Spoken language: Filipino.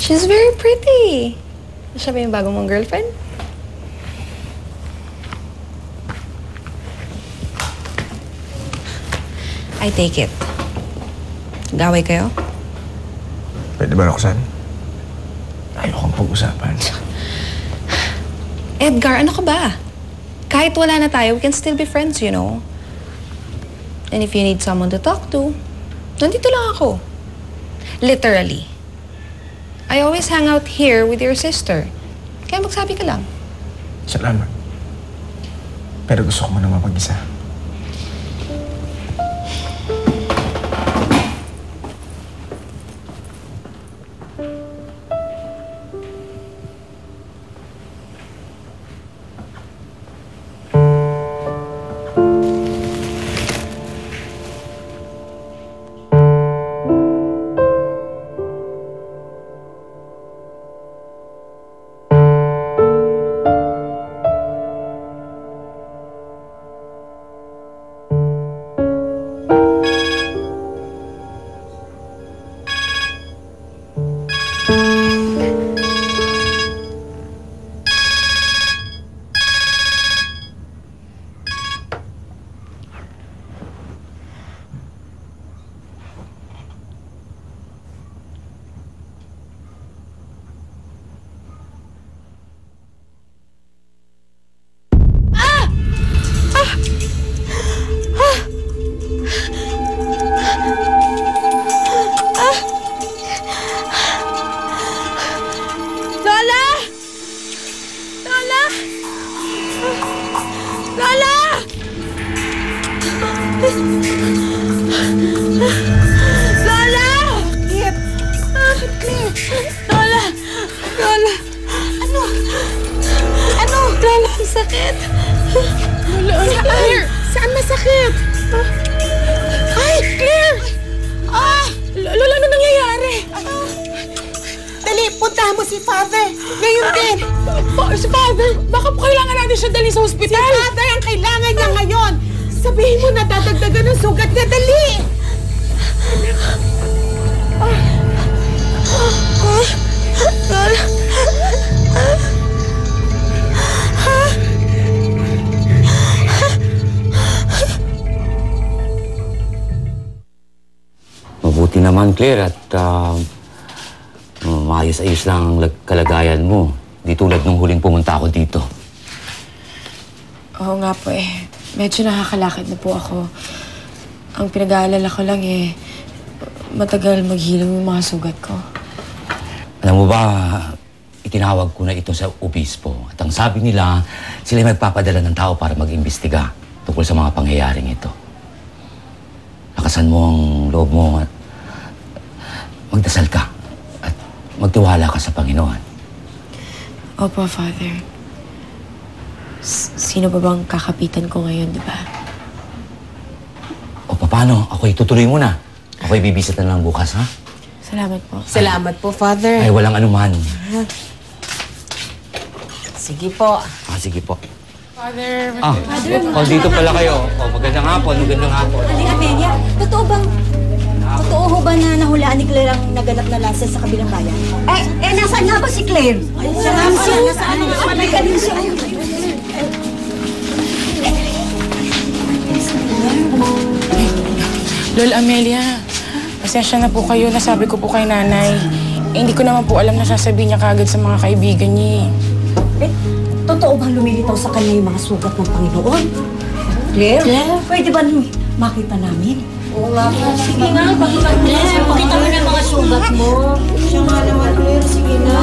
She's very pretty. Siya ba yung bagong mong girlfriend? I take it. Gaway kayo? Pwede ba, Roxanne? Ayokong pag-usapan. Edgar, ano ka ba? Kahit wala na tayo, we can still be friends, you know? And if you need someone to talk to, nandito lang ako. Literally. I always hang out here with your sister. Kaya magsabi ka lang. Salamat. Pero gusto ko muna mapag-isa. Sakit! Claire! Saan masakit? Ay, Claire! Lola, ano nangyayari? Dali, puntahan mo si Father. Ngayon din. Si Father? Baka po kailangan natin siya dali sa ospital. Si Father ang kailangan niya ngayon. Sabihin mo na dadagdagan ng sugat niya. Dali! Lola! Mabuti naman, Claire, at maayos-ayos lang ang kalagayan mo. Di tulad nung huling pumunta ako dito. Oo nga po eh. Medyo nakakalakad na po ako. Ang pinag-aalala ko lang eh, matagal maghilom yung mga sugat ko. Alam mo ba, itinawag ko na ito sa obispo. At ang sabi nila, sila magpapadala ng tao para mag-imbestiga tungkol sa mga pangyayaring ito. Lakasan mo ang loob mo at magdasal ka at magtiwala ka sa Panginoon. Opo, Father. Sino ba bang kakapitan ko ngayon, di ba? O paano? Ako'y tutuloy muna. Ako'y bibisita na lang bukas, ha? Salamat po. Salamat po, Father. Ay, walang anuman. Sige po. Sige po. Father, Dito pala kayo. Magandang hapon, magandang hapon. Halika, Peña. Totoo ho ba na nahulaan ni Claire ang naganap na lansa sa kabilang bayan? Nasaan nga ba si Claire? Nasaan? Magaling siya. Lol Amelia, pasensya na po kayo. Nasabi ko po kay nanay. Hindi ko naman po alam na sasabihin niya kagad sa mga kaibigan niya. Totoo bang lumilitaw sa kanya yung mga sugat ng Panginoon? Claire, pwede ba makita namin? Oo nga po. Sige nga, pakita mo na yung mga sugat mo. Siya nga naman, Claire. Sige na.